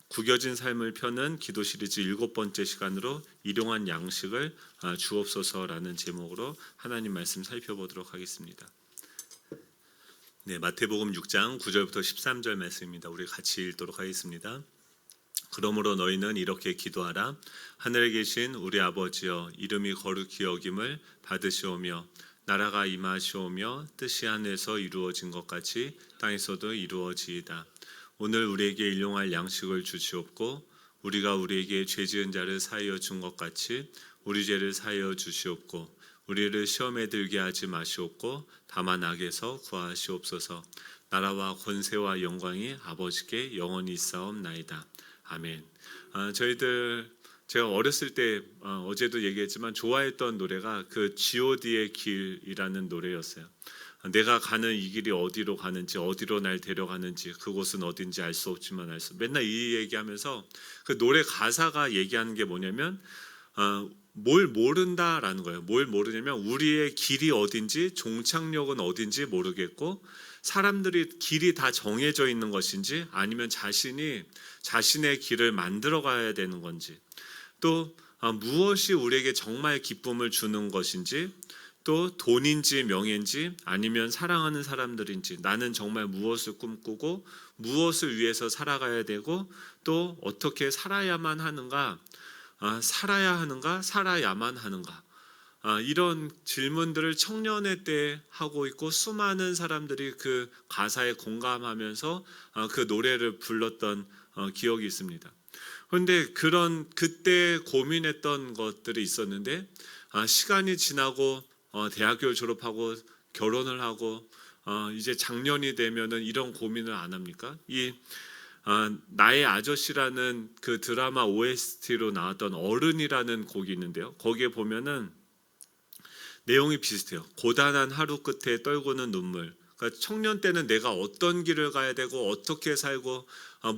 구겨진 삶을 펴는 기도 시리즈 7번째 시간으로 일용할 양식을 주옵소서라는 제목으로 하나님 말씀 살펴보도록 하겠습니다. 네, 마태복음 6장 9절부터 13절 말씀입니다. 우리 같이 읽도록 하겠습니다. 그러므로 너희는 이렇게 기도하라. 하늘에 계신 우리 아버지여, 이름이 거룩히 여김을 받으시오며 나라가 임하시오며 뜻이 하늘에서 이루어진 것 같이 땅에서도 이루어지이다. 오늘 우리에게 일용할 양식을 주시옵고 우리가 우리에게 죄 지은 자를 사하여 준 것 같이 우리 죄를 사하여 주시옵고 우리를 시험에 들게 하지 마시옵고 다만 악에서 구하시옵소서. 나라와 권세와 영광이 아버지께 영원히 있사옵나이다. 아멘. 제가 어렸을 때 어제도 얘기했지만 좋아했던 노래가 그 G.O.D의 길이라는 노래였어요. 내가 가는 이 길이 어디로 가는지, 어디로 날 데려가는지, 그곳은 어딘지 알 수 없지만 맨날 이 얘기하면서 그 노래 가사가 얘기하는 게 뭐냐면 뭘 모른다라는 거예요. 뭘 모르냐면 우리의 길이 어딘지, 종착역은 어딘지 모르겠고 사람들이 길이 다 정해져 있는 것인지 아니면 자신이 자신의 길을 만들어 가야 되는 건지, 또 무엇이 우리에게 정말 기쁨을 주는 것인지, 또 돈인지 명예인지 아니면 사랑하는 사람들인지, 나는 정말 무엇을 꿈꾸고 무엇을 위해서 살아가야 되고 또 어떻게 살아야만 하는가, 살아야 하는가, 살아야만 하는가, 이런 질문들을 청년의 때 하고 있고 수많은 사람들이 그 가사에 공감하면서 그 노래를 불렀던 기억이 있습니다. 그런데 그때 고민했던 것들이 있었는데 시간이 지나고 대학교를 졸업하고 결혼을 하고 이제 작년이 되면은 이런 고민을 안 합니까? 나의 아저씨라는 그 드라마 OST로 나왔던 어른이라는 곡이 있는데요. 거기에 보면은 내용이 비슷해요. 고단한 하루 끝에 떨구는 눈물. 그러니까 청년 때는 내가 어떤 길을 가야 되고 어떻게 살고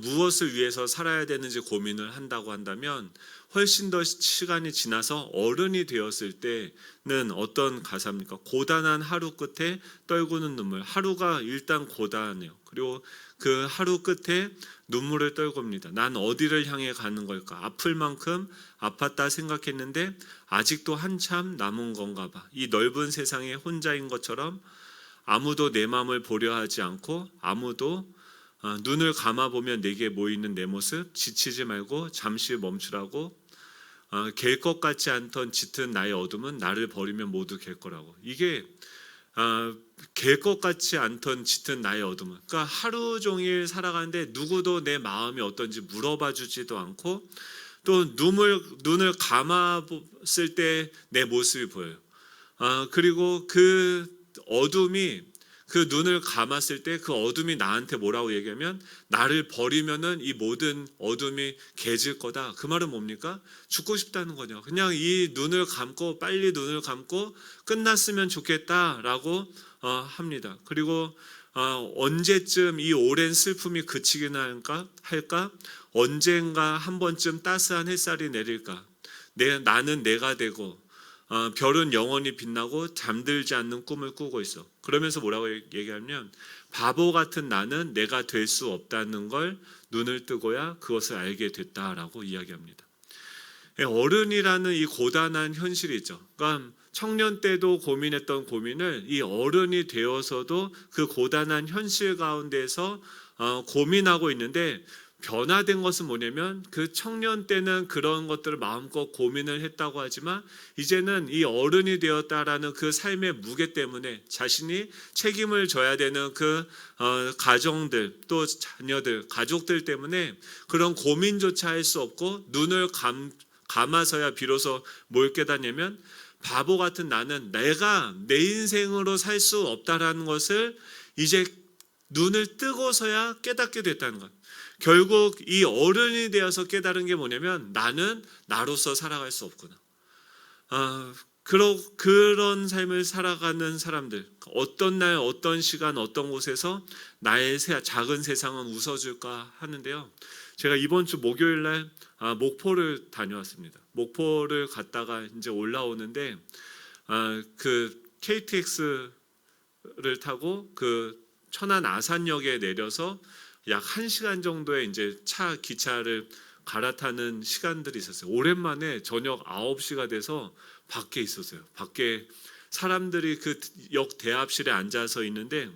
무엇을 위해서 살아야 되는지 고민을 한다고 한다면, 훨씬 더 시간이 지나서 어른이 되었을 때는 어떤 가사입니까? 고단한 하루 끝에 떨구는 눈물. 하루가 일단 고단해요. 그리고 그 하루 끝에 눈물을 떨굽니다. 난 어디를 향해 가는 걸까? 아플 만큼 아팠다 생각했는데 아직도 한참 남은 건가 봐. 이 넓은 세상에 혼자인 것처럼 아무도 내 마음을 보려 하지 않고 아무도 눈을 감아보면 내게 모이는 내 모습, 지치지 말고 잠시 멈추라고, 갤 것 같지 않던 짙은 나의 어둠은 나를 버리면 모두 갤 거라고. 이게 갤 것 같지 않던 짙은 나의 어둠은, 그러니까 하루 종일 살아가는데 누구도 내 마음이 어떤지 물어봐 주지도 않고 또 눈을 감았을 때 내 모습이 보여요. 그리고 그 어둠이, 그 눈을 감았을 때 그 어둠이 나한테 뭐라고 얘기하면 나를 버리면은 이 모든 어둠이 개질 거다. 그 말은 뭡니까? 죽고 싶다는 거죠. 그냥 이 눈을 감고 빨리 눈을 감고 끝났으면 좋겠다라고 합니다. 그리고 언제쯤 이 오랜 슬픔이 그치기나 할까? 언젠가 한 번쯤 따스한 햇살이 내릴까? 나는 내가 되고 별은 영원히 빛나고 잠들지 않는 꿈을 꾸고 있어. 그러면서 뭐라고 얘기하면, 바보 같은 나는 내가 될 수 없다는 걸 눈을 뜨고야 그것을 알게 됐다라고 이야기합니다. 어른이라는 이 고단한 현실이 있죠. 그러니까 청년 때도 고민했던 고민을 이 어른이 되어서도 그 고단한 현실 가운데서 고민하고 있는데, 변화된 것은 뭐냐면 그 청년 때는 그런 것들을 마음껏 고민을 했다고 하지만 이제는 이 어른이 되었다라는 그 삶의 무게 때문에 자신이 책임을 져야 되는 그 가정들, 또 자녀들, 가족들 때문에 그런 고민조차 할 수 없고 눈을 감아서야 비로소 뭘 깨닫냐면, 바보 같은 나는 내가 내 인생으로 살 수 없다라는 것을 이제 눈을 뜨고서야 깨닫게 됐다는 것. 결국 이 어른이 되어서 깨달은 게 뭐냐면, 나는 나로서 살아갈 수 없구나. 그런 삶을 살아가는 사람들, 어떤 날, 어떤 시간, 어떤 곳에서 나의 작은 세상은 웃어줄까 하는데요. 제가 이번 주 목요일 날 목포를 다녀왔습니다. 목포를 갔다가 이제 올라오는데 그 KTX를 타고 그 천안 아산역에 내려서 약 1시간 정도의 이제 기차를 갈아타는 시간들이 있었어요. 오랜만에 저녁 9시가 돼서 밖에 있었어요. 밖에 사람들이 그 역 대합실에 앉아서 있는데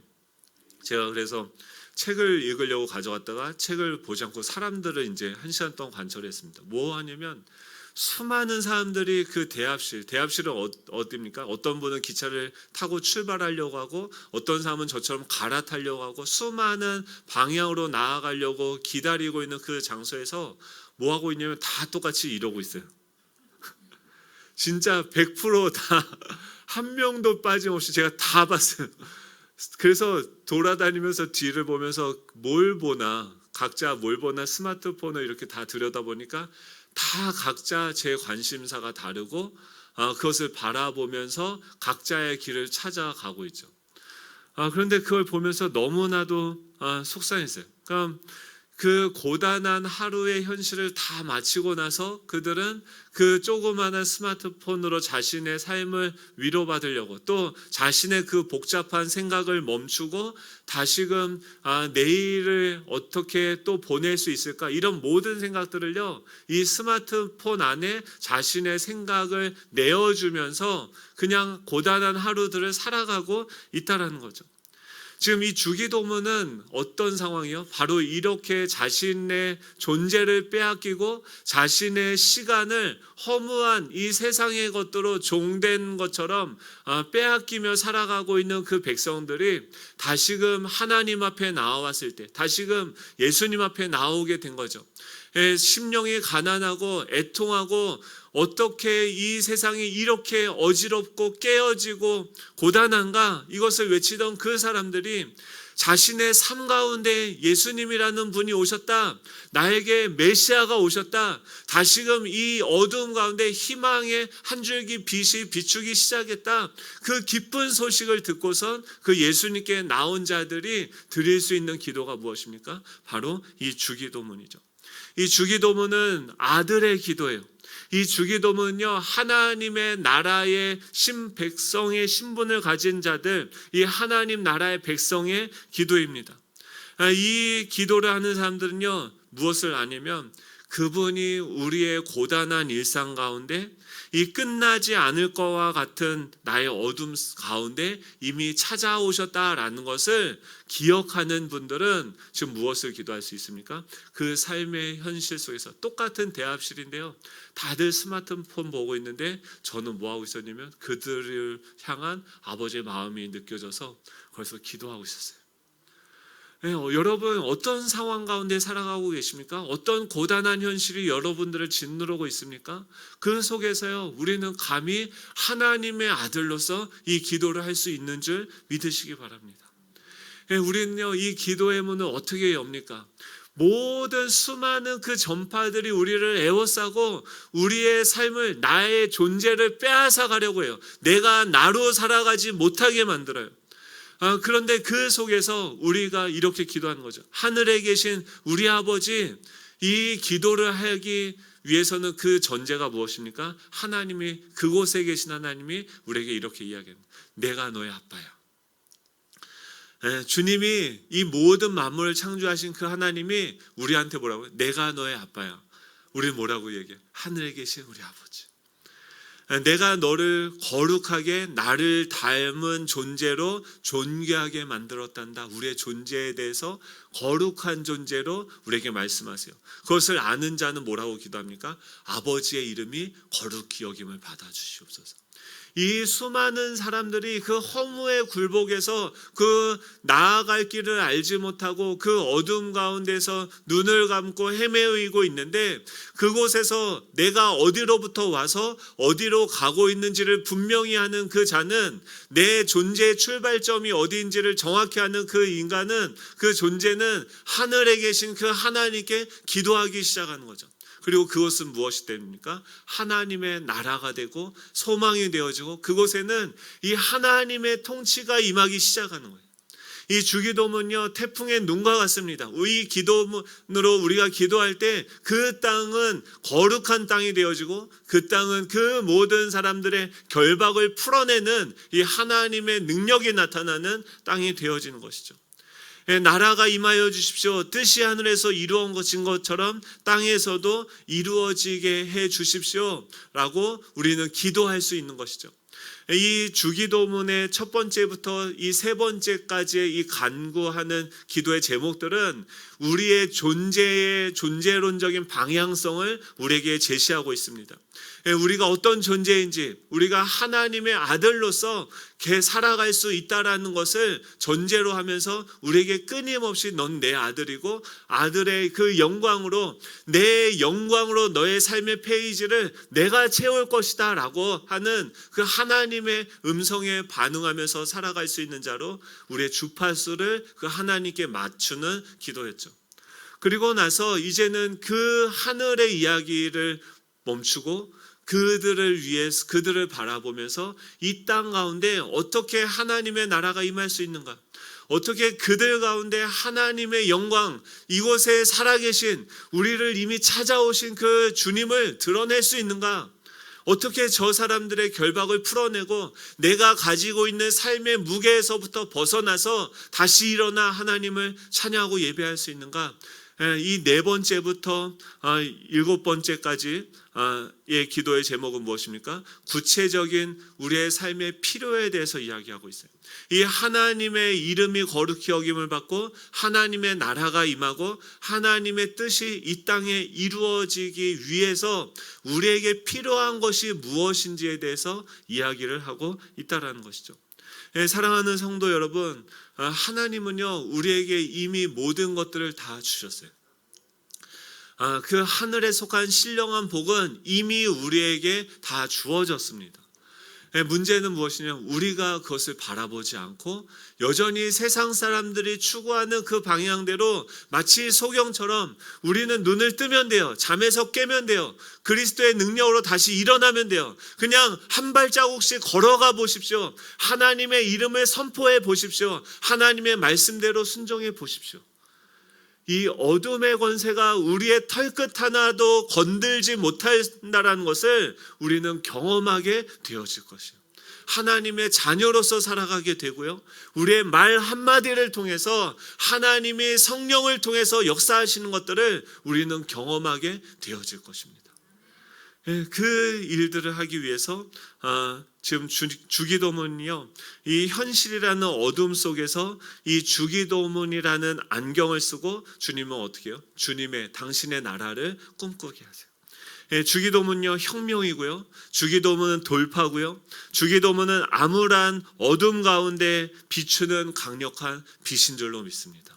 제가 그래서 책을 읽으려고 가져갔다가 책을 보지 않고 사람들을 이제 1시간 동안 관찰했습니다. 뭐 하냐면 수많은 사람들이 그 대합실은 어디입니까? 어떤 분은 기차를 타고 출발하려고 하고 어떤 사람은 저처럼 갈아타려고 하고 수많은 방향으로 나아가려고 기다리고 있는 그 장소에서 뭐 하고 있냐면 다 똑같이 이러고 있어요. 진짜 100%다 한 명도 빠짐없이 제가 다 봤어요. 그래서 돌아다니면서 뒤를 보면서 각자 뭘 보나 스마트폰을 이렇게 다 들여다보니까 다 각자 제 관심사가 다르고 그것을 바라보면서 각자의 길을 찾아가고 있죠. 그런데 그걸 보면서 너무나도 속상했어요. 그러니까 그 고단한 하루의 현실을 다 마치고 나서 그들은 그 조그마한 스마트폰으로 자신의 삶을 위로받으려고 또 자신의 그 복잡한 생각을 멈추고 다시금 내일을 어떻게 또 보낼 수 있을까 이런 모든 생각들을요 이 스마트폰 안에 자신의 생각을 내어주면서 그냥 고단한 하루들을 살아가고 있다라는 거죠. 지금 이 주기도문은 어떤 상황이요? 바로 이렇게 자신의 존재를 빼앗기고 자신의 시간을 허무한 이 세상의 것들로 종된 것처럼 빼앗기며 살아가고 있는 그 백성들이 다시금 하나님 앞에 나왔을 때 다시금 예수님 앞에 나오게 된 거죠. 심령이 가난하고 애통하고 어떻게 이 세상이 이렇게 어지럽고 깨어지고 고단한가 이것을 외치던 그 사람들이 자신의 삶 가운데 예수님이라는 분이 오셨다. 나에게 메시아가 오셨다. 다시금 이 어두움 가운데 희망의 한 줄기 빛이 비추기 시작했다. 그 기쁜 소식을 듣고선 그 예수님께 나온 자들이 드릴 수 있는 기도가 무엇입니까? 바로 이 주기도문이죠. 이 주기도문은 아들의 기도예요. 이 주기도문은요 하나님의 나라의 백성의 신분을 가진 자들, 이 하나님 나라의 백성의 기도입니다. 이 기도를 하는 사람들은요 무엇을 아냐면 그분이 우리의 고단한 일상 가운데 이 끝나지 않을 것과 같은 나의 어둠 가운데 이미 찾아오셨다라는 것을 기억하는 분들은 지금 무엇을 기도할 수 있습니까? 그 삶의 현실 속에서 똑같은 대합실인데요. 다들 스마트폰 보고 있는데 저는 뭐 하고 있었냐면 그들을 향한 아버지의 마음이 느껴져서 거기서 기도하고 있었어요. 여러분 어떤 상황 가운데 살아가고 계십니까? 어떤 고단한 현실이 여러분들을 짓누르고 있습니까? 그 속에서요 우리는 감히 하나님의 아들로서 이 기도를 할 수 있는 줄 믿으시기 바랍니다. 우리는요 이 기도의 문을 어떻게 엽니까? 모든 수많은 그 전파들이 우리를 에워싸고 우리의 삶을 나의 존재를 빼앗아 가려고 해요. 내가 나로 살아가지 못하게 만들어요. 그런데 그 속에서 우리가 이렇게 기도하는 거죠. 하늘에 계신 우리 아버지, 이 기도를 하기 위해서는 그 전제가 무엇입니까? 하나님이 그곳에 계신 하나님이 우리에게 이렇게 이야기합니다. 내가 너의 아빠야. 주님이 이 모든 만물을 창조하신 그 하나님이 우리한테 뭐라고요? 내가 너의 아빠야. 우리 뭐라고 얘기해? 하늘에 계신 우리 아버지. 내가 너를 거룩하게 나를 닮은 존재로 존귀하게 만들었단다. 우리의 존재에 대해서 거룩한 존재로 우리에게 말씀하세요. 그것을 아는 자는 뭐라고 기도합니까? 아버지의 이름이 거룩히 여김을 받아주시옵소서. 이 수많은 사람들이 그 허무의 굴복에서 그 나아갈 길을 알지 못하고 그 어둠 가운데서 눈을 감고 헤매이고 있는데 그곳에서 내가 어디로부터 와서 어디로 가고 있는지를 분명히 하는 그 자는 내 존재의 출발점이 어디인지를 정확히 하는 그 인간은 그 존재는 하늘에 계신 그 하나님께 기도하기 시작하는 거죠. 그리고 그것은 무엇이 됩니까? 하나님의 나라가 되고 소망이 되어지고 그곳에는 이 하나님의 통치가 임하기 시작하는 거예요. 이 주기도문은요 태풍의 눈과 같습니다. 이 기도문으로 우리가 기도할 때 그 땅은 거룩한 땅이 되어지고 그 땅은 그 모든 사람들의 결박을 풀어내는 이 하나님의 능력이 나타나는 땅이 되어지는 것이죠. 나라가 임하여 주십시오. 뜻이 하늘에서 이루어진 것처럼 땅에서도 이루어지게 해 주십시오. 라고 우리는 기도할 수 있는 것이죠. 이 주기도문의 첫 번째부터 이 세 번째까지의 이 간구하는 기도의 제목들은 우리의 존재론적인 방향성을 우리에게 제시하고 있습니다. 우리가 어떤 존재인지, 우리가 하나님의 아들로서 살아갈 수 있다라는 것을 전제로 하면서 우리에게 끊임없이 넌 내 아들이고 아들의 그 영광으로, 내 영광으로 너의 삶의 페이지를 내가 채울 것이다 라고 하는 그 하나님의 음성에 반응하면서 살아갈 수 있는 자로 우리의 주파수를 그 하나님께 맞추는 기도였죠. 그리고 나서 이제는 그 하늘의 이야기를 멈추고 그들을 위해서, 그들을 바라보면서 이 땅 가운데 어떻게 하나님의 나라가 임할 수 있는가, 어떻게 그들 가운데 하나님의 영광, 이곳에 살아계신 우리를 이미 찾아오신 그 주님을 드러낼 수 있는가, 어떻게 저 사람들의 결박을 풀어내고 내가 가지고 있는 삶의 무게에서부터 벗어나서 다시 일어나 하나님을 찬양하고 예배할 수 있는가. 이 네 번째부터 일곱 번째까지의 기도의 제목은 무엇입니까? 구체적인 우리의 삶의 필요에 대해서 이야기하고 있어요. 이 하나님의 이름이 거룩히 여김을 받고 하나님의 나라가 임하고 하나님의 뜻이 이 땅에 이루어지기 위해서 우리에게 필요한 것이 무엇인지에 대해서 이야기를 하고 있다라는 것이죠. 사랑하는 성도 여러분, 하나님은요 우리에게 이미 모든 것들을 다 주셨어요. 그 하늘에 속한 신령한 복은 이미 우리에게 다 주어졌습니다. 문제는 무엇이냐? 우리가 그것을 바라보지 않고 여전히 세상 사람들이 추구하는 그 방향대로 마치 소경처럼 우리는 눈을 뜨면 돼요. 잠에서 깨면 돼요. 그리스도의 능력으로 다시 일어나면 돼요. 그냥 한 발자국씩 걸어가 보십시오. 하나님의 이름을 선포해 보십시오. 하나님의 말씀대로 순종해 보십시오. 이 어둠의 권세가 우리의 털끝 하나도 건들지 못한다라는 것을 우리는 경험하게 되어질 것이에요. 하나님의 자녀로서 살아가게 되고요. 우리의 말 한마디를 통해서 하나님이 성령을 통해서 역사하시는 것들을 우리는 경험하게 되어질 것입니다. 그 일들을 하기 위해서 지금 주기도문이요, 이 현실이라는 어둠 속에서 이 주기도문이라는 안경을 쓰고 주님은 어떻게 해요? 주님의 당신의 나라를 꿈꾸게 하세요. 주기도문은요 혁명이고요, 주기도문은 돌파고요, 주기도문은 암울한 어둠 가운데 비추는 강력한 빛인 줄로 믿습니다.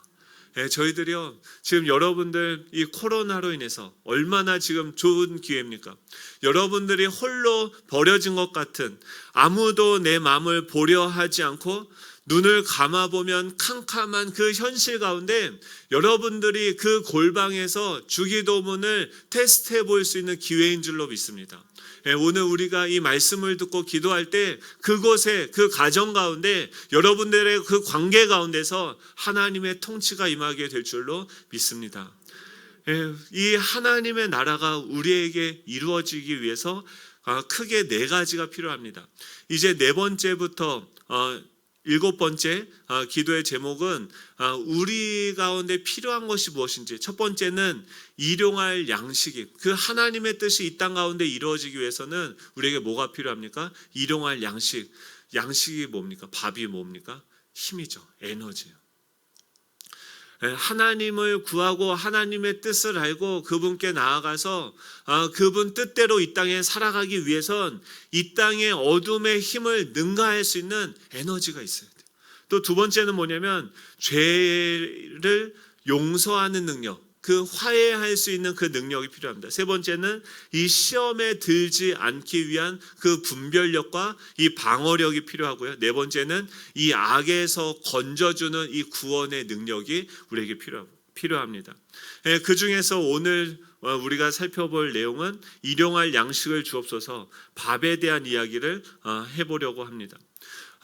저희들이요 지금 여러분들 이 코로나로 인해서 얼마나 지금 좋은 기회입니까? 여러분들이 홀로 버려진 것 같은, 아무도 내 마음을 보려 하지 않고 눈을 감아보면 캄캄한 그 현실 가운데 여러분들이 그 골방에서 주기도문을 테스트해 볼 수 있는 기회인 줄로 믿습니다. 오늘 우리가 이 말씀을 듣고 기도할 때 그곳에, 그 가정 가운데, 여러분들의 그 관계 가운데서 하나님의 통치가 임하게 될 줄로 믿습니다. 이 하나님의 나라가 우리에게 이루어지기 위해서 크게 네 가지가 필요합니다. 이제 네 번째부터 일곱 번째 기도의 제목은 우리 가운데 필요한 것이 무엇인지. 첫 번째는 일용할 양식이, 그 하나님의 뜻이 이 땅 가운데 이루어지기 위해서는 우리에게 뭐가 필요합니까? 일용할 양식. 양식이 뭡니까? 밥이 뭡니까? 힘이죠. 에너지예요. 하나님을 구하고 하나님의 뜻을 알고 그분께 나아가서 그분 뜻대로 이 땅에 살아가기 위해선 이 땅의 어둠의 힘을 능가할 수 있는 에너지가 있어야 돼요. 또 두 번째는 뭐냐면 죄를 용서하는 능력, 그 화해할 수 있는 그 능력이 필요합니다. 세 번째는 이 시험에 들지 않기 위한 그 분별력과 이 방어력이 필요하고요. 네 번째는 이 악에서 건져주는 이 구원의 능력이 우리에게 필요합니다. 그 중에서 오늘 우리가 살펴볼 내용은 일용할 양식을 주옵소서, 밥에 대한 이야기를 해보려고 합니다.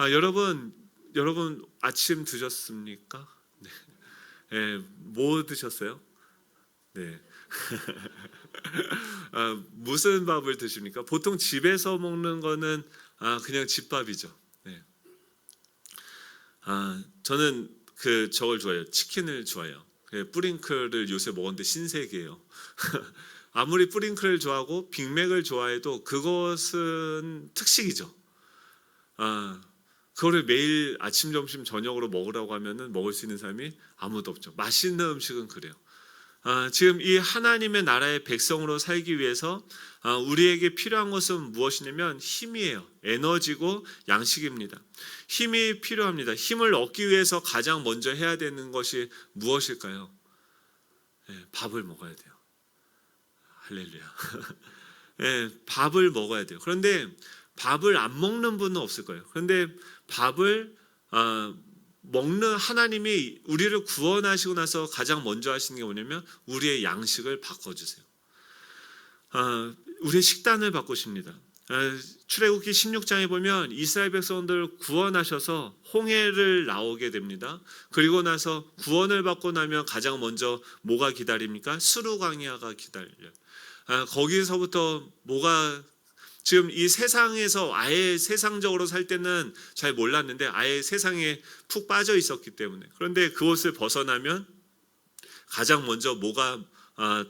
여러분 아침 드셨습니까? 네. 뭐 드셨어요? 네. 무슨 밥을 드십니까? 보통 집에서 먹는 거는 그냥 집밥이죠. 네. 저는 저걸 좋아해요. 치킨을 좋아해요. 뿌링클을 요새 먹었는데 신세계예요. 아무리 뿌링클을 좋아하고 빅맥을 좋아해도 그것은 특식이죠. 그거를 매일 아침, 점심, 저녁으로 먹으라고 하면은 먹을 수 있는 사람이 아무도 없죠. 맛있는 음식은 그래요. 지금 이 하나님의 나라의 백성으로 살기 위해서 우리에게 필요한 것은 무엇이냐면 힘이에요. 에너지고 양식입니다. 힘이 필요합니다. 힘을 얻기 위해서 가장 먼저 해야 되는 것이 무엇일까요? 밥을 먹어야 돼요. 할렐루야. 밥을 먹어야 돼요. 그런데 밥을 안 먹는 분은 없을 거예요. 그런데 밥을 먹는 하나님이 우리를 구원하시고 나서 가장 먼저 하시는 게 뭐냐면 우리의 양식을 바꿔주세요. 우리의 식단을 바꾸십니다. 출애굽기 16장에 보면 이스라엘 백성들 구원하셔서 홍해를 나오게 됩니다. 그리고 나서 구원을 받고 나면 가장 먼저 뭐가 기다립니까? 수르 광야가 기다려요. 거기서부터 뭐가 지금 이 세상에서 아예 세상적으로 살 때는 잘 몰랐는데 아예 세상에 푹 빠져 있었기 때문에, 그런데 그것을 벗어나면 가장 먼저 뭐가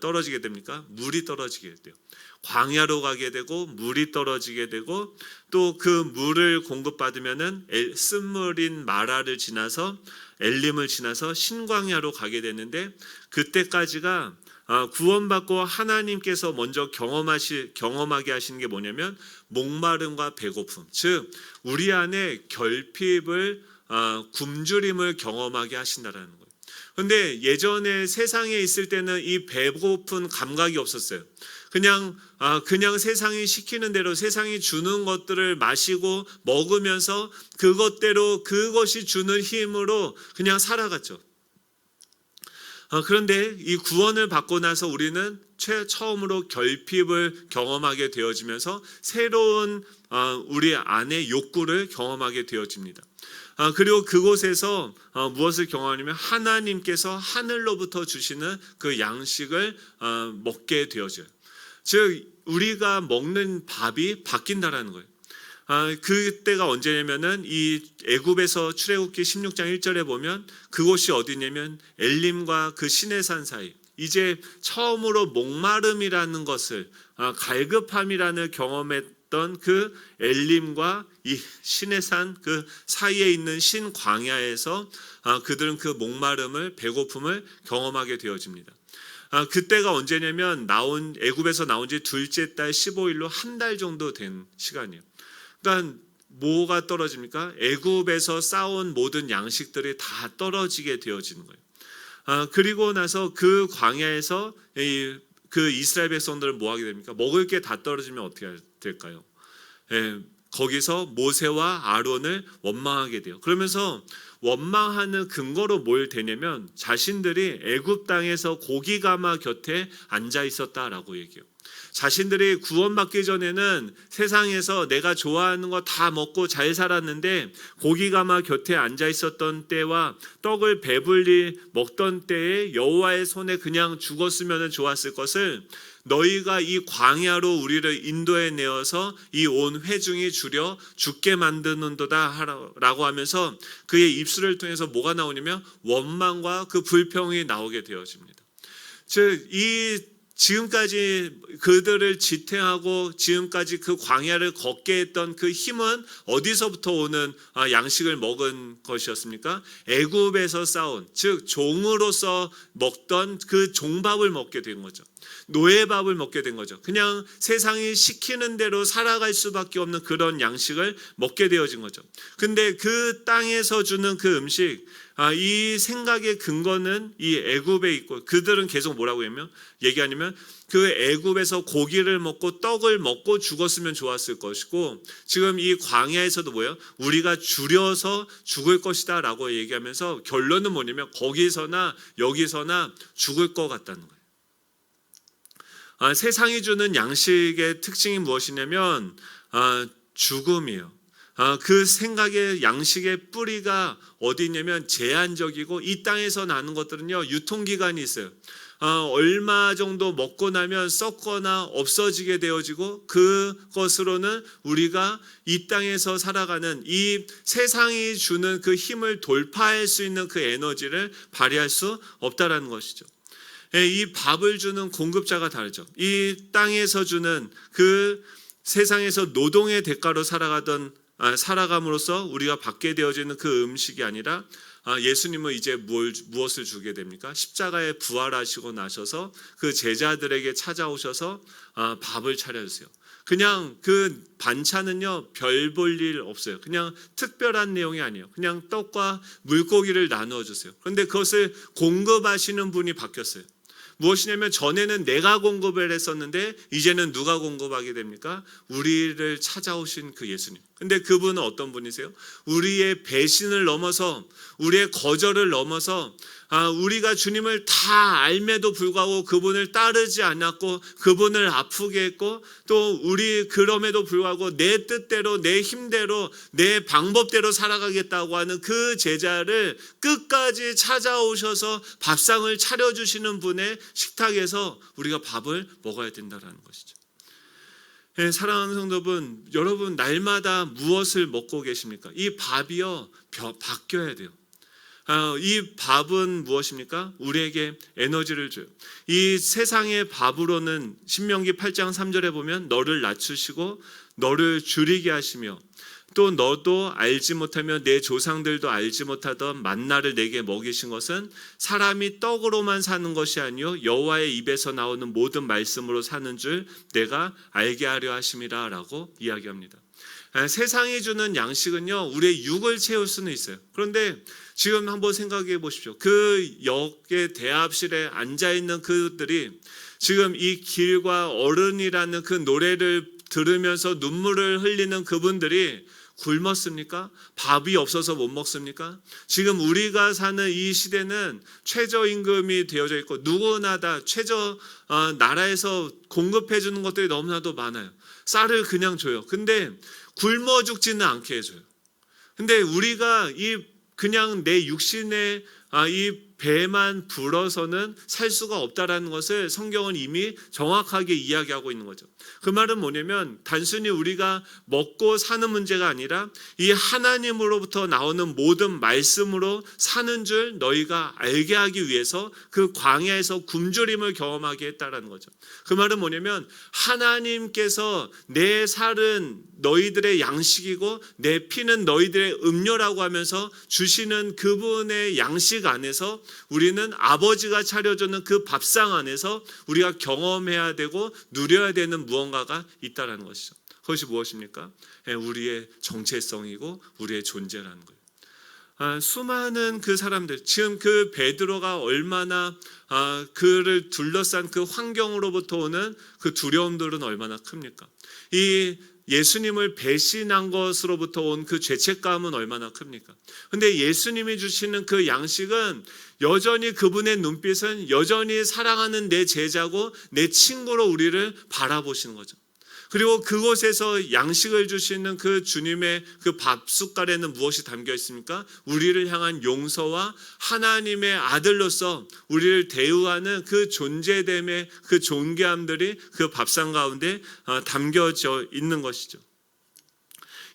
떨어지게 됩니까? 물이 떨어지게 돼요. 광야로 가게 되고 물이 떨어지게 되고 또 그 물을 공급받으면은 쓴물인 마라를 지나서 엘림을 지나서 신광야로 가게 되는데, 그때까지가 구원받고 하나님께서 먼저 경험하게 하시는 게 뭐냐면 목마름과 배고픔, 즉 우리 안에 결핍을 굶주림을 경험하게 하신다라는 거예요. 그런데 예전에 세상에 있을 때는 이 배고픈 감각이 없었어요. 그냥 세상이 시키는 대로 세상이 주는 것들을 마시고 먹으면서 그것대로 그것이 주는 힘으로 그냥 살아갔죠. 그런데 이 구원을 받고 나서 우리는 처음으로 결핍을 경험하게 되어지면서 새로운 우리 안의 욕구를 경험하게 되어집니다. 그리고 그곳에서 무엇을 경험하냐면 하나님께서 하늘로부터 주시는 그 양식을 먹게 되어져요. 즉 우리가 먹는 밥이 바뀐다라는 거예요. 그때가 언제냐면은 이 애굽에서 출애굽기 16장 1절에 보면 그곳이 어디냐면 엘림과 그 시내산 사이, 이제 처음으로 목마름이라는 것을 갈급함이라는 경험했던 그 엘림과 이 시내산 그 사이에 있는 신광야에서 그들은 그 목마름을 배고픔을 경험하게 되어집니다. 그때가 언제냐면 애굽에서 나온 지 둘째 달 15일로 한 달 정도 된 시간이에요. 그러니까 뭐가 떨어집니까? 애굽에서 쌓아온 모든 양식들이 다 떨어지게 되어지는 거예요. 그리고 나서 그 광야에서 그 이스라엘 백성들은 뭐 하게 됩니까? 먹을 게 다 떨어지면 어떻게 될까요? 거기서 모세와 아론을 원망하게 돼요. 그러면서 원망하는 근거로 뭘 되냐면 자신들이 애굽 땅에서 고기가마 곁에 앉아 있었다라고 얘기해요. 자신들이 구원받기 전에는 세상에서 내가 좋아하는 거 다 먹고 잘 살았는데 고기가마 곁에 앉아 있었던 때와 떡을 배불리 먹던 때에 여호와의 손에 그냥 죽었으면 좋았을 것을 너희가 이 광야로 우리를 인도해 내어서 이 온 회중이 줄여 죽게 만드는도다 라고 하면서 그의 입술을 통해서 뭐가 나오냐면 원망과 그 불평이 나오게 되어집니다. 즉 지금까지 그들을 지탱하고 지금까지 그 광야를 걷게 했던 그 힘은 어디서부터 오는 양식을 먹은 것이었습니까? 애굽에서 쌓은, 즉 종으로서 먹던 그 종밥을 먹게 된 거죠. 노예밥을 먹게 된 거죠. 그냥 세상이 시키는 대로 살아갈 수밖에 없는 그런 양식을 먹게 되어진 거죠. 근데 그 땅에서 주는 그 음식, 이 생각의 근거는 이 애굽에 있고, 그들은 계속 뭐라고 얘기하냐면 그 애굽에서 고기를 먹고 떡을 먹고 죽었으면 좋았을 것이고, 지금 이 광야에서도 뭐예요? 우리가 줄여서 죽을 것이다 라고 얘기하면서 결론은 뭐냐면 거기서나 여기서나 죽을 것 같다는 거예요. 세상이 주는 양식의 특징이 무엇이냐면 죽음이에요. 그 생각의 양식의 뿌리가 어디 있냐면 제한적이고, 이 땅에서 나는 것들은요 유통기간이 있어요. 얼마 정도 먹고 나면 썩거나 없어지게 되어지고 그것으로는 우리가 이 땅에서 살아가는 이 세상이 주는 그 힘을 돌파할 수 있는 그 에너지를 발휘할 수 없다라는 것이죠. 이 밥을 주는 공급자가 다르죠. 이 땅에서 주는 그 세상에서 노동의 대가로 살아감으로써 우리가 받게 되어지는 그 음식이 아니라 예수님은 이제 무엇을 주게 됩니까? 십자가에 부활하시고 나셔서 그 제자들에게 찾아오셔서 밥을 차려주세요. 그냥 그 반찬은요 별 볼 일 없어요. 그냥 특별한 내용이 아니에요. 그냥 떡과 물고기를 나누어 주세요. 그런데 그것을 공급하시는 분이 바뀌었어요. 무엇이냐면 전에는 내가 공급을 했었는데 이제는 누가 공급하게 됩니까? 우리를 찾아오신 그 예수님. 근데 그분은 어떤 분이세요? 우리의 배신을 넘어서 우리의 거절을 넘어서 우리가 주님을 다 알매도 불구하고 그분을 따르지 않았고 그분을 아프게 했고 또 우리 그럼에도 불구하고 내 뜻대로 내 힘대로 내 방법대로 살아가겠다고 하는 그 제자를 끝까지 찾아오셔서 밥상을 차려주시는 분의 식탁에서 우리가 밥을 먹어야 된다는 것이죠. 사랑하는 성도분, 여러분 날마다 무엇을 먹고 계십니까? 이 밥이요 바뀌어야 돼요. 이 밥은 무엇입니까? 우리에게 에너지를 줘요. 이 세상의 밥으로는 신명기 8장 3절에 보면 너를 낮추시고 너를 줄이게 하시며 또 너도 알지 못하며 내 조상들도 알지 못하던 만나를 내게 먹이신 것은 사람이 떡으로만 사는 것이 아니요 여호와의 입에서 나오는 모든 말씀으로 사는 줄 내가 알게 하려 하심이라 라고 이야기합니다. 세상이 주는 양식은요 우리의 육을 채울 수는 있어요. 그런데 지금 한번 생각해 보십시오. 그 역의 대합실에 앉아있는 그들이 지금 이 길과 어른이라는 그 노래를 들으면서 눈물을 흘리는 그분들이 굶었습니까? 밥이 없어서 못 먹습니까? 지금 우리가 사는 이 시대는 최저임금이 되어져 있고 누구나 다 나라에서 공급해 주는 것들이 너무나도 많아요. 쌀을 그냥 줘요. 근데 굶어 죽지는 않게 해줘요. 근데 우리가 그냥 내 육신의 이 배만 불어서는 살 수가 없다라는 것을 성경은 이미 정확하게 이야기하고 있는 거죠. 그 말은 뭐냐면 단순히 우리가 먹고 사는 문제가 아니라 이 하나님으로부터 나오는 모든 말씀으로 사는 줄 너희가 알게 하기 위해서 그 광야에서 굶주림을 경험하게 했다라는 거죠. 그 말은 뭐냐면 하나님께서 내 살은 너희들의 양식이고 내 피는 너희들의 음료라고 하면서 주시는 그분의 양식 안에서 우리는 아버지가 차려주는 그 밥상 안에서 우리가 경험해야 되고 누려야 되는 무언가가 있다는 것이죠. 그것이 무엇입니까? 우리의 정체성이고 우리의 존재라는 거예요. 수많은 그 사람들, 지금 그 베드로가 얼마나 그를 둘러싼 그 환경으로부터 오는 그 두려움들은 얼마나 큽니까? 이 예수님을 배신한 것으로부터 온 그 죄책감은 얼마나 큽니까? 근데 예수님이 주시는 그 양식은 여전히 그분의 눈빛은 여전히 사랑하는 내 제자고 내 친구로 우리를 바라보시는 거죠. 그리고 그곳에서 양식을 주시는 그 주님의 그 밥 숟갈에는 무엇이 담겨 있습니까? 우리를 향한 용서와 하나님의 아들로서 우리를 대우하는 그 존재됨의 그 존귀함들이 그 밥상 가운데 담겨져 있는 것이죠.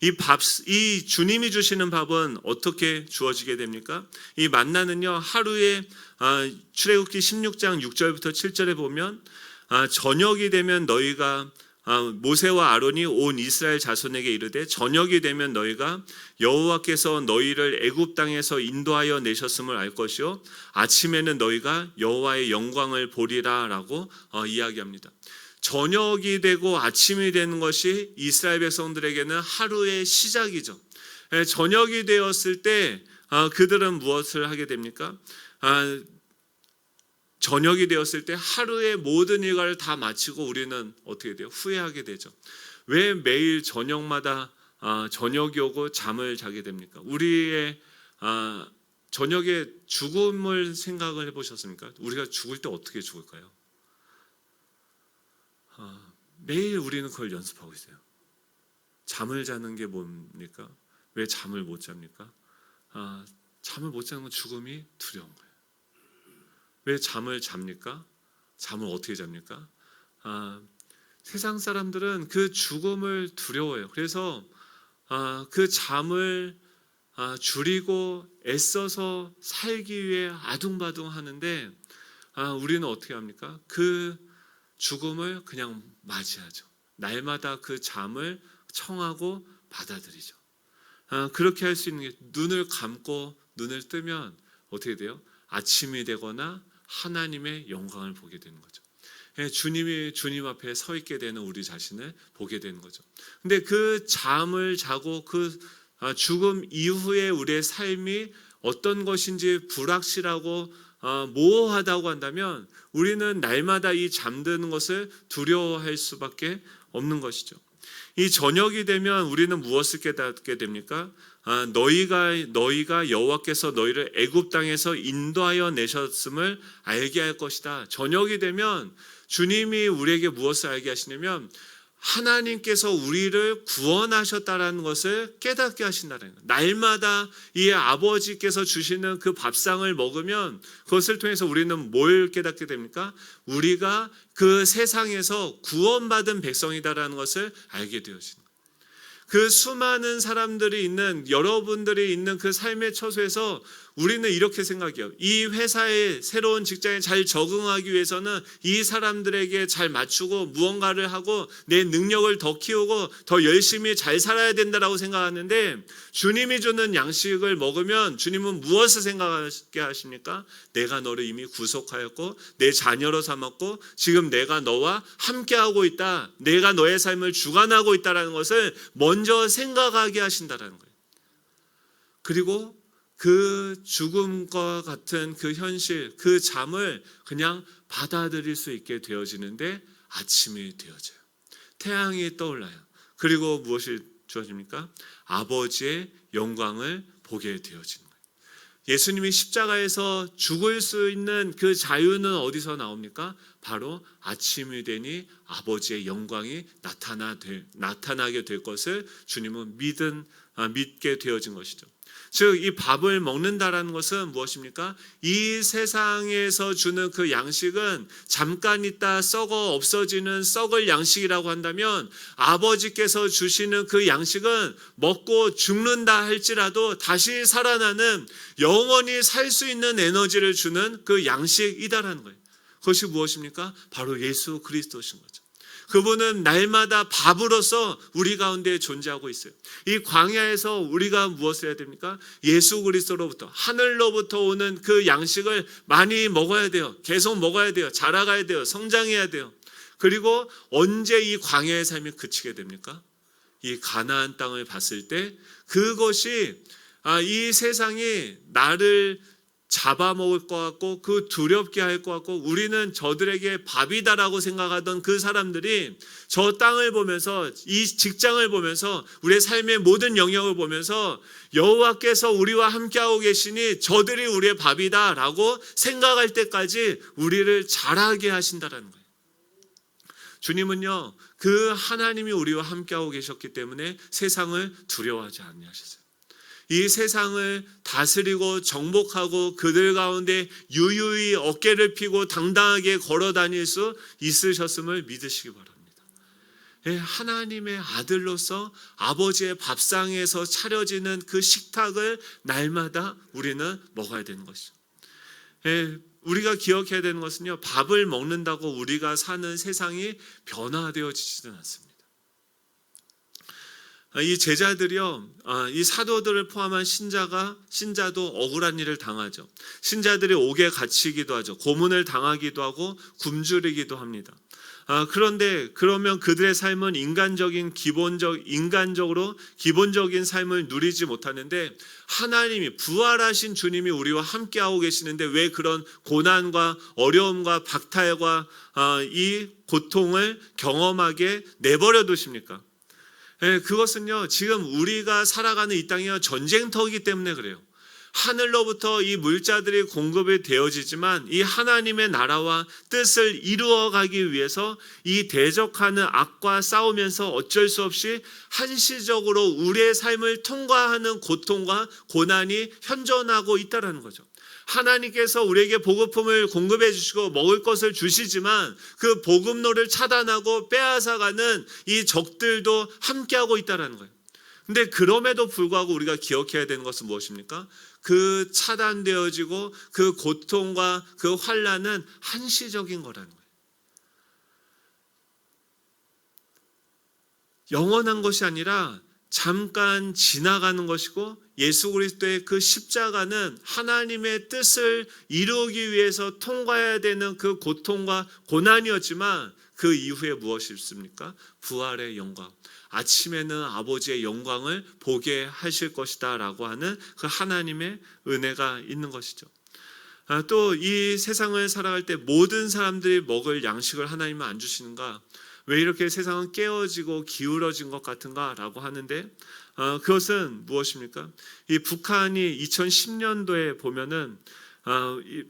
이 주님이 주시는 밥은 어떻게 주어지게 됩니까? 이 만나는요 하루에 출애굽기 16장 6절부터 7절에 보면 저녁이 되면 너희가 모세와 아론이 온 이스라엘 자손에게 이르되 저녁이 되면 너희가 여호와께서 너희를 애굽 땅에서 인도하여 내셨음을 알 것이요 아침에는 너희가 여호와의 영광을 보리라라고 이야기합니다. 저녁이 되고 아침이 되는 것이 이스라엘 백성들에게는 하루의 시작이죠. 저녁이 되었을 때 그들은 무엇을 하게 됩니까? 저녁이 되었을 때 하루의 모든 일과를 다 마치고 우리는 어떻게 돼요? 후회하게 되죠. 왜 매일 저녁마다 저녁이 오고 잠을 자게 됩니까? 우리의 저녁에 죽음을 생각을 해보셨습니까? 우리가 죽을 때 어떻게 죽을까요? 매일 우리는 그걸 연습하고 있어요. 잠을 자는 게 뭡니까? 왜 잠을 못 잡니까? 잠을 못 자는 건 죽음이 두려운 거예요. 왜 잠을 잡니까? 잠을 어떻게 잡니까? 세상 사람들은 그 죽음을 두려워해요. 그래서 그 잠을 줄이고 애써서 살기 위해 아둥바둥 하는데 우리는 어떻게 합니까? 그 죽음을 그냥 맞이하죠. 날마다 그 잠을 청하고 받아들이죠. 그렇게 할 수 있는 게 눈을 감고 눈을 뜨면 어떻게 돼요? 아침이 되거나 하나님의 영광을 보게 되는 거죠. 주님 앞에 서 있게 되는 우리 자신을 보게 되는 거죠. 근데 그 잠을 자고 그 죽음 이후에 우리의 삶이 어떤 것인지 불확실하고 모호하다고 한다면 우리는 날마다 이 잠드는 것을 두려워할 수밖에 없는 것이죠. 이 저녁이 되면 우리는 무엇을 깨닫게 됩니까? 너희가 여호와께서 너희를 애굽 땅에서 인도하여 내셨음을 알게 할 것이다. 저녁이 되면 주님이 우리에게 무엇을 알게 하시냐면 하나님께서 우리를 구원하셨다라는 것을 깨닫게 하신다는 거예요. 날마다 이 아버지께서 주시는 그 밥상을 먹으면 그것을 통해서 우리는 뭘 깨닫게 됩니까? 우리가 그 세상에서 구원받은 백성이다라는 것을 알게 되어지는 거예요. 그 수많은 사람들이 있는, 여러분들이 있는 그 삶의 처소에서 우리는 이렇게 생각해요. 이 회사에, 새로운 직장에 잘 적응하기 위해서는 이 사람들에게 잘 맞추고 무언가를 하고 내 능력을 더 키우고 더 열심히 잘 살아야 된다라고 생각하는데, 주님이 주는 양식을 먹으면 주님은 무엇을 생각하게 하십니까? 내가 너를 이미 구속하였고 내 자녀로 삼았고 지금 내가 너와 함께하고 있다. 내가 너의 삶을 주관하고 있다는 것을 먼저 생각하게 하신다는 거예요. 그리고 그 죽음과 같은 그 현실, 그 잠을 그냥 받아들일 수 있게 되어지는데 아침이 되어져요. 태양이 떠올라요. 그리고 무엇이 주어집니까? 아버지의 영광을 보게 되어지는 거예요. 예수님이 십자가에서 죽을 수 있는 그 자유는 어디서 나옵니까? 바로 아침이 되니 아버지의 영광이 나타나게 될 것을 주님은 믿게 되어진 것이죠. 즉, 이 밥을 먹는다라는 것은 무엇입니까? 이 세상에서 주는 그 양식은 잠깐 있다 썩어 없어지는 썩을 양식이라고 한다면, 아버지께서 주시는 그 양식은 먹고 죽는다 할지라도 다시 살아나는, 영원히 살 수 있는 에너지를 주는 그 양식이다라는 거예요. 그것이 무엇입니까? 바로 예수 그리스도신 거죠. 그분은 날마다 밥으로서 우리 가운데 존재하고 있어요. 이 광야에서 우리가 무엇을 해야 됩니까? 예수 그리스도로부터, 하늘로부터 오는 그 양식을 많이 먹어야 돼요. 계속 먹어야 돼요. 자라가야 돼요. 성장해야 돼요. 그리고 언제 이 광야의 삶이 그치게 됩니까? 이 가나안 땅을 봤을 때 그것이 이 세상이 나를 잡아먹을 것 같고 그 두렵게 할 것 같고 우리는 저들에게 밥이다라고 생각하던 그 사람들이 저 땅을 보면서, 이 직장을 보면서, 우리의 삶의 모든 영역을 보면서 여호와께서 우리와 함께하고 계시니 저들이 우리의 밥이다라고 생각할 때까지 우리를 자라게 하신다라는 거예요. 주님은요, 그 하나님이 우리와 함께하고 계셨기 때문에 세상을 두려워하지 않으셨어요. 이 세상을 다스리고 정복하고 그들 가운데 유유히 어깨를 펴고 당당하게 걸어 다닐 수 있으셨음을 믿으시기 바랍니다. 하나님의 아들로서 아버지의 밥상에서 차려지는 그 식탁을 날마다 우리는 먹어야 되는 것이죠. 우리가 기억해야 되는 것은요, 밥을 먹는다고 우리가 사는 세상이 변화되어지지는 않습니다. 이 제자들이요, 이 사도들을 포함한 신자도 억울한 일을 당하죠. 신자들이 옥에 갇히기도 하죠. 고문을 당하기도 하고 굶주리기도 합니다. 그러면 그들의 삶은 인간적으로 기본적인 삶을 누리지 못하는데, 하나님이, 부활하신 주님이 우리와 함께하고 계시는데 왜 그런 고난과 어려움과 박탈과 이 고통을 경험하게 내버려 두십니까? 그것은요, 지금 우리가 살아가는 이 땅이 전쟁터이기 때문에 그래요. 하늘로부터 이 물자들이 공급이 되어지지만 이 하나님의 나라와 뜻을 이루어가기 위해서 이 대적하는 악과 싸우면서 어쩔 수 없이 한시적으로 우리의 삶을 통과하는 고통과 고난이 현존하고 있다는 거죠. 하나님께서 우리에게 보급품을 공급해 주시고 먹을 것을 주시지만 그 보급로를 차단하고 빼앗아가는 이 적들도 함께하고 있다는 거예요. 근데 그럼에도 불구하고 우리가 기억해야 되는 것은 무엇입니까? 그 차단되어지고 그 고통과 그 환난은 한시적인 거라는 거예요. 영원한 것이 아니라 잠깐 지나가는 것이고, 예수 그리스도의 그 십자가는 하나님의 뜻을 이루기 위해서 통과해야 되는 그 고통과 고난이었지만 그 이후에 무엇이 있습니까? 부활의 영광. 아침에는 아버지의 영광을 보게 하실 것이다 라고 하는 그 하나님의 은혜가 있는 것이죠. 또 이 세상을 살아갈 때 모든 사람들이 먹을 양식을 하나님은 안 주시는가? 왜 이렇게 세상은 깨어지고 기울어진 것 같은가? 라고 하는데 그것은 무엇입니까? 이 북한이 2010년도에 보면은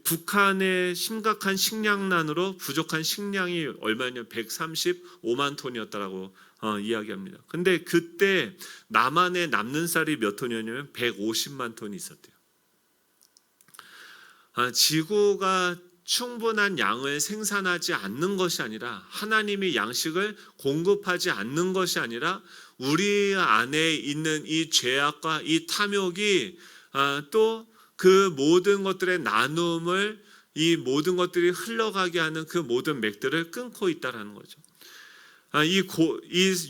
북한의 심각한 식량난으로 부족한 식량이 얼마냐? 135만 톤이었다라고 이야기합니다. 근데 그때 남한에 남는 쌀이 몇 톤이었냐면 150만 톤이 있었대요. 지구가 충분한 양을 생산하지 않는 것이 아니라, 하나님이 양식을 공급하지 않는 것이 아니라 우리 안에 있는 이 죄악과 이 탐욕이 또 그 모든 것들의 나눔을, 이 모든 것들이 흘러가게 하는 그 모든 맥들을 끊고 있다는 거죠. 이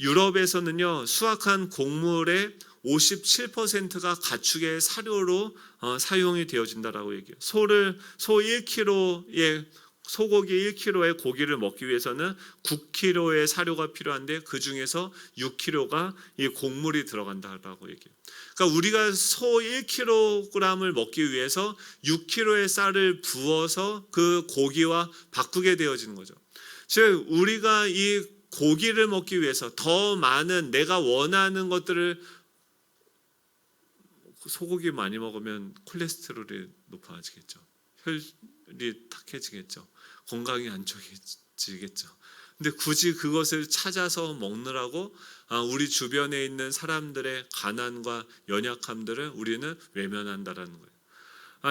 유럽에서는요, 수확한 곡물의 57%가 가축의 사료로 사용이 되어진다라고 얘기해요. 소 1kg의 소고기 1kg의 고기를 먹기 위해서는 9kg의 사료가 필요한데 그 중에서 6kg가 이 곡물이 들어간다라고 얘기해요. 그러니까 우리가 소 1kg을 먹기 위해서 6kg의 쌀을 부어서 그 고기와 바꾸게 되어지는 거죠. 즉 우리가 이 고기를 먹기 위해서 더 많은 내가 원하는 것들을, 소고기 많이 먹으면 콜레스테롤이 높아지겠죠. 혈이 탁해지겠죠. 건강이 안 좋아지겠죠. 근데 굳이 그것을 찾아서 먹느라고 우리 주변에 있는 사람들의 가난과 연약함들을 우리는 외면한다라는 거예요.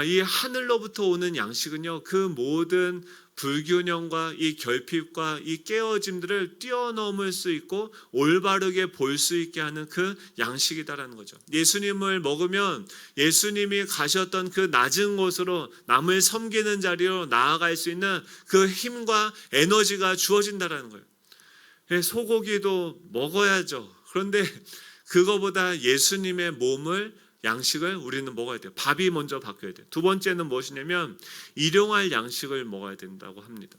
이 하늘로부터 오는 양식은요, 그 모든 불균형과 이 결핍과 이 깨어짐들을 뛰어넘을 수 있고 올바르게 볼 수 있게 하는 그 양식이다라는 거죠. 예수님을 먹으면 예수님이 가셨던 그 낮은 곳으로, 남을 섬기는 자리로 나아갈 수 있는 그 힘과 에너지가 주어진다라는 거예요. 소고기도 먹어야죠. 그런데 그거보다 예수님의 몸을, 양식을 우리는 먹어야 돼요. 밥이 먼저 바뀌어야 돼요. 두 번째는 무엇이냐면 일용할 양식을 먹어야 된다고 합니다.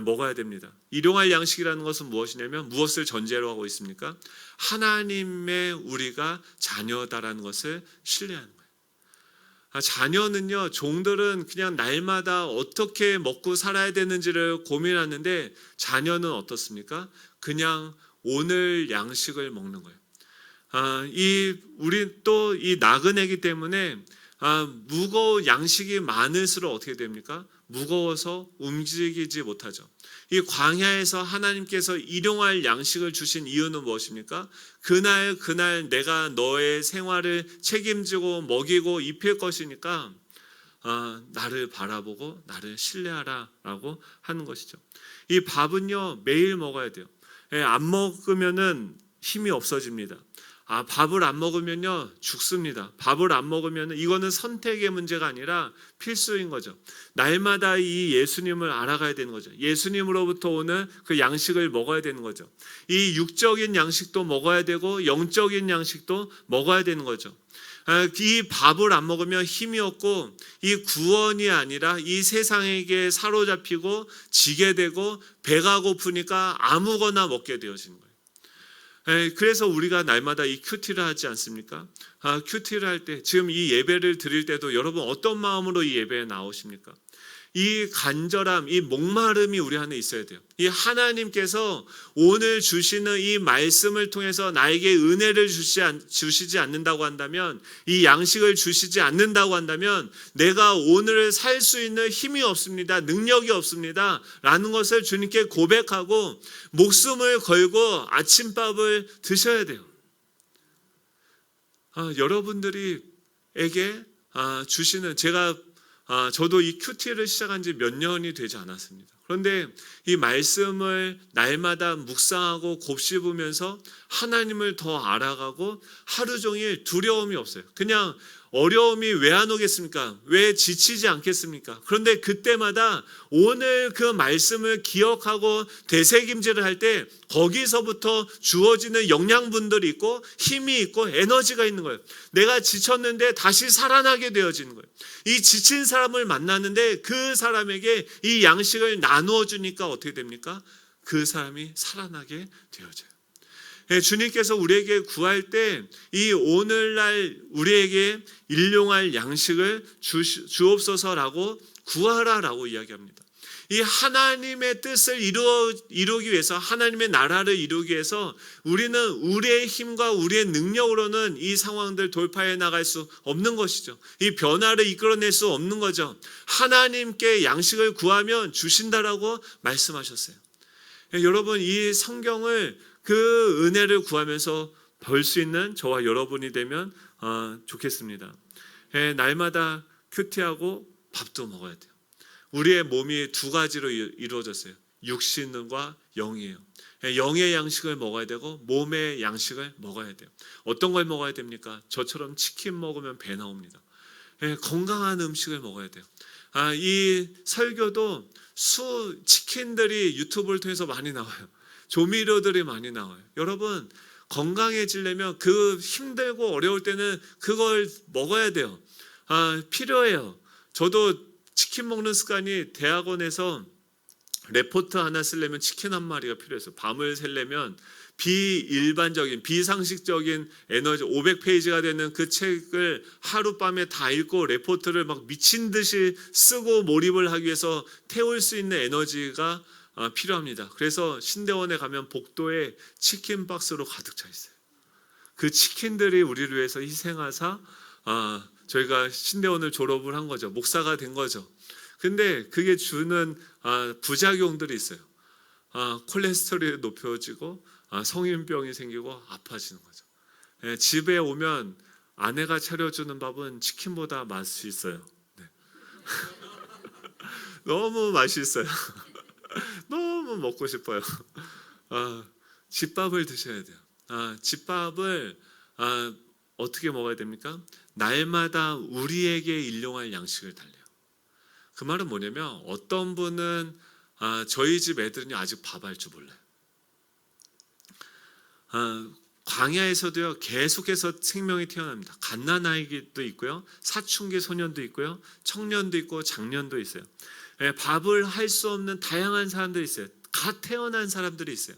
먹어야 됩니다. 일용할 양식이라는 것은 무엇이냐면 무엇을 전제로 하고 있습니까? 하나님의 우리가 자녀다라는 것을 신뢰하는 거예요. 자녀는요, 종들은 그냥 날마다 어떻게 먹고 살아야 되는지를 고민하는데 자녀는 어떻습니까? 그냥 오늘 양식을 먹는 거예요. 우리 또 이 나그네이기 때문에 양식이 많을수록 어떻게 됩니까? 무거워서 움직이지 못하죠. 이 광야에서 하나님께서 일용할 양식을 주신 이유는 무엇입니까? 그날 내가 너의 생활을 책임지고 먹이고 입힐 것이니까 나를 바라보고 나를 신뢰하라라고 하는 것이죠. 이 밥은요, 매일 먹어야 돼요. 안 먹으면은 힘이 없어집니다. 밥을 안 먹으면요, 죽습니다. 밥을 안 먹으면 이거는 선택의 문제가 아니라 필수인 거죠. 날마다 이 예수님을 알아가야 되는 거죠. 예수님으로부터 오는 그 양식을 먹어야 되는 거죠. 이 육적인 양식도 먹어야 되고 영적인 양식도 먹어야 되는 거죠. 이 밥을 안 먹으면 힘이 없고, 이 구원이 아니라 이 세상에게 사로잡히고 지게 되고 배가 고프니까 아무거나 먹게 되어지는 거예요. 그래서 우리가 날마다 이 큐티를 하지 않습니까? 큐티를 할 때, 지금 이 예배를 드릴 때도 여러분 어떤 마음으로 이 예배에 나오십니까? 이 간절함, 이 목마름이 우리 안에 있어야 돼요. 이 하나님께서 오늘 주시는 이 말씀을 통해서 나에게 은혜를 주시지 않는다고 한다면, 이 양식을 주시지 않는다고 한다면 내가 오늘을 살 수 있는 힘이 없습니다. 능력이 없습니다. 라는 것을 주님께 고백하고 목숨을 걸고 아침밥을 드셔야 돼요. 여러분들에게 주시는, 제가 저도 이 큐티를 시작한 지 몇 년이 되지 않았습니다. 그런데 이 말씀을 날마다 묵상하고 곱씹으면서 하나님을 더 알아가고 하루 종일 두려움이 없어요. 그냥 어려움이 왜 안 오겠습니까? 왜 지치지 않겠습니까? 그런데 그때마다 오늘 그 말씀을 기억하고 되새김질을 할 때 거기서부터 주어지는 영양분들이 있고 힘이 있고 에너지가 있는 거예요. 내가 지쳤는데 다시 살아나게 되어지는 거예요. 이 지친 사람을 만나는데 그 사람에게 이 양식을 나누어 주니까 어떻게 됩니까? 그 사람이 살아나게 되어져요. 주님께서 우리에게 구할 때 이 오늘날 우리에게 일용할 양식을 주옵소서라고 구하라라고 이야기합니다. 이 하나님의 뜻을 이루기 위해서, 하나님의 나라를 이루기 위해서 우리는 우리의 힘과 우리의 능력으로는 이 상황들 돌파해 나갈 수 없는 것이죠. 이 변화를 이끌어낼 수 없는 거죠. 하나님께 양식을 구하면 주신다라고 말씀하셨어요. 여러분, 이 성경을 그 은혜를 구하면서 볼 수 있는 저와 여러분이 되면 좋겠습니다. 날마다 큐티하고 밥도 먹어야 돼요. 우리의 몸이 두 가지로 이루어졌어요. 육신과 영이에요. 영의 양식을 먹어야 되고 몸의 양식을 먹어야 돼요. 어떤 걸 먹어야 됩니까? 저처럼 치킨 먹으면 배 나옵니다. 건강한 음식을 먹어야 돼요. 이 설교도 치킨들이 유튜브를 통해서 많이 나와요. 조미료들이 많이 나와요. 여러분, 건강해지려면 그 힘들고 어려울 때는 그걸 먹어야 돼요. 필요해요. 저도 치킨 먹는 습관이 대학원에서 레포트 하나 쓰려면 치킨 한 마리가 필요했어요. 밤을 새려면 비일반적인 비상식적인 에너지 500페이지가 되는 그 책을 하룻밤에 다 읽고 레포트를 막 미친 듯이 쓰고 몰입을 하기 위해서 태울 수 있는 에너지가 필요합니다. 그래서 신대원에 가면 복도에 치킨 박스로 가득 차 있어요. 그 치킨들이 우리를 위해서 희생하사 저희가 신대원을 졸업을 한 거죠. 목사가 된 거죠. 근데 그게 주는 부작용들이 있어요. 콜레스테롤이 높여지고 성인병이 생기고 아파지는 거죠. 집에 오면 아내가 차려주는 밥은 치킨보다 맛있어요. 네. 너무 맛있어요. 너무 먹고 싶어요. 집밥을 드셔야 돼요. 집밥을 어떻게 먹어야 됩니까? 날마다 우리에게 일용할 양식을 달래요. 그 말은 뭐냐면 어떤 분은 저희 집 애들은 아직 밥할 줄 몰라요. 광야에서도요 계속해서 생명이 태어납니다. 갓난아이도 있고요, 사춘기 소년도 있고요, 청년도 있고 장년도 있어요. 밥을 할 수 없는 다양한 사람들이 있어요. 갓 태어난 사람들이 있어요.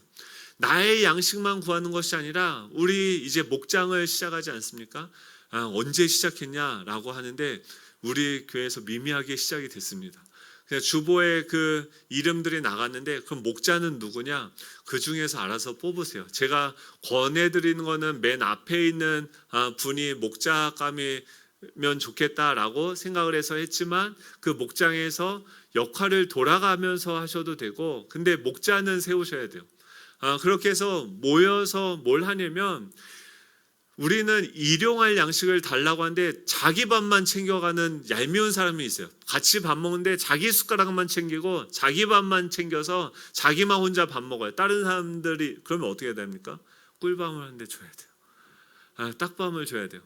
나의 양식만 구하는 것이 아니라 우리 이제 목장을 시작하지 않습니까? 언제 시작했냐라고 하는데 우리 교회에서 미미하게 시작이 됐습니다. 그냥 주보에 그 이름들이 나갔는데 그럼 목자는 누구냐? 그 중에서 알아서 뽑으세요. 제가 권해드리는 거는 맨 앞에 있는 분이 목자감이면 좋겠다라고 생각을 해서 했지만 그 목장에서 역할을 돌아가면서 하셔도 되고, 근데 목자는 세우셔야 돼요. 그렇게 해서 모여서 뭘 하냐면 우리는 일용할 양식을 달라고 하는데 자기 밥만 챙겨가는 얄미운 사람이 있어요. 같이 밥 먹는데 자기 숟가락만 챙기고 자기 밥만 챙겨서 자기만 혼자 밥 먹어요. 다른 사람들이 그러면 어떻게 해야 됩니까? 꿀밤을 한 대 줘야 돼요. 딱밤을 줘야 돼요.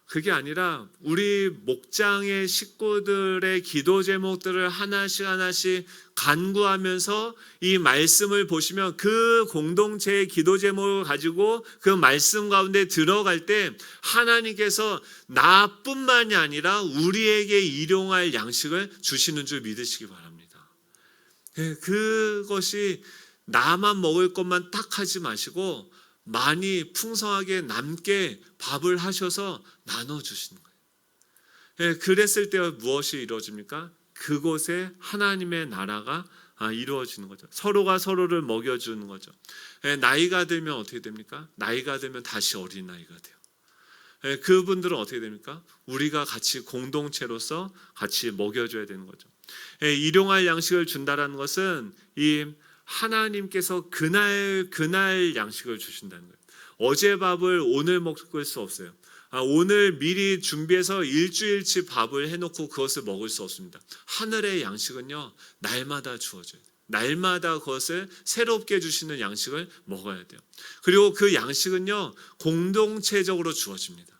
그게 아니라 우리 목장의 식구들의 기도 제목들을 하나씩 간구하면서 이 말씀을 보시면 그 공동체의 기도 제목을 가지고 그 말씀 가운데 들어갈 때 하나님께서 나뿐만이 아니라 우리에게 일용할 양식을 주시는 줄 믿으시기 바랍니다. 그것이 나만 먹을 것만 딱 하지 마시고 많이 풍성하게 남게 밥을 하셔서 나눠주시는 거예요. 그랬을 때 무엇이 이루어집니까? 그곳에 하나님의 나라가 이루어지는 거죠. 서로가 서로를 먹여주는 거죠. 나이가 들면 어떻게 됩니까? 나이가 들면 다시 어린아이가 돼요. 그분들은 어떻게 됩니까? 우리가 같이 공동체로서 같이 먹여줘야 되는 거죠. 일용할 양식을 준다라는 것은 이 하나님께서 그날 양식을 주신다는 거예요. 어제 밥을 오늘 먹을 수 없어요. 오늘 미리 준비해서 일주일치 밥을 해놓고 그것을 먹을 수 없습니다. 하늘의 양식은요, 날마다 주어져요. 날마다 그것을 새롭게 주시는 양식을 먹어야 돼요. 그리고 그 양식은요, 공동체적으로 주어집니다.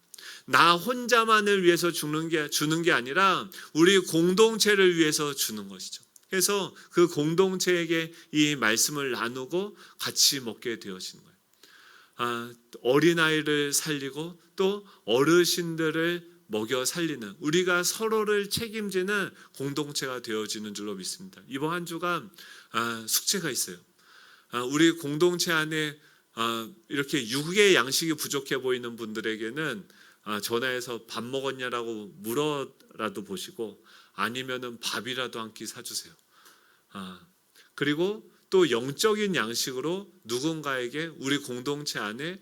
나 혼자만을 위해서 주는 게 아니라 우리 공동체를 위해서 주는 것이죠. 그래서 그 공동체에게 이 말씀을 나누고 같이 먹게 되어지는 거예요. 어린아이를 살리고 또 어르신들을 먹여 살리는, 우리가 서로를 책임지는 공동체가 되어지는 줄로 믿습니다. 이번 한 주간 숙제가 있어요. 우리 공동체 안에 이렇게 육의 양식이 부족해 보이는 분들에게는 전화해서 밥 먹었냐라고 물어라도 보시고, 아니면은 밥이라도 한 끼 사주세요. 그리고 또 영적인 양식으로 누군가에게 우리 공동체 안에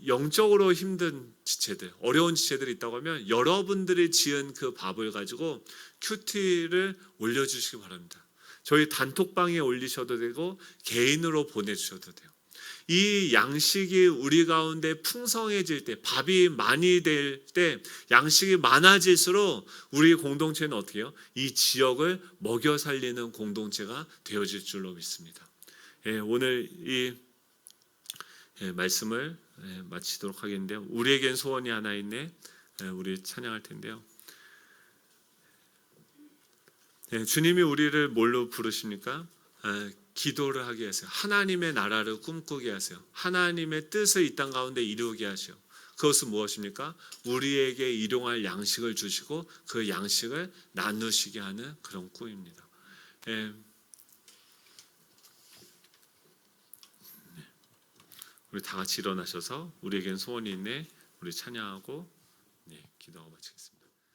영적으로 힘든 지체들, 어려운 지체들이 있다고 하면 여러분들이 지은 그 밥을 가지고 큐티를 올려주시기 바랍니다. 저희 단톡방에 올리셔도 되고 개인으로 보내주셔도 돼요. 이 양식이 우리 가운데 풍성해질 때, 밥이 많이 될 때, 양식이 많아질수록 우리 공동체는 어떻게 해요? 이 지역을 먹여 살리는 공동체가 되어질 줄로 믿습니다. 오늘 이 말씀을 마치도록 하겠는데요. 우리에겐 소원이 하나 있네. 우리 찬양할 텐데요. 주님이 우리를 뭘로 부르십니까? 기도를 하게 하세요. 하나님의 나라를 꿈꾸게 하세요. 하나님의 뜻을 이 땅 가운데 이루게 하세요. 그것은 무엇입니까? 우리에게 일용할 양식을 주시고 그 양식을 나누시게 하는 그런 꿈입니다. 우리 다 같이 일어나셔서 우리에겐 소원이 있네. 우리 찬양하고 기도하고 마치겠습니다.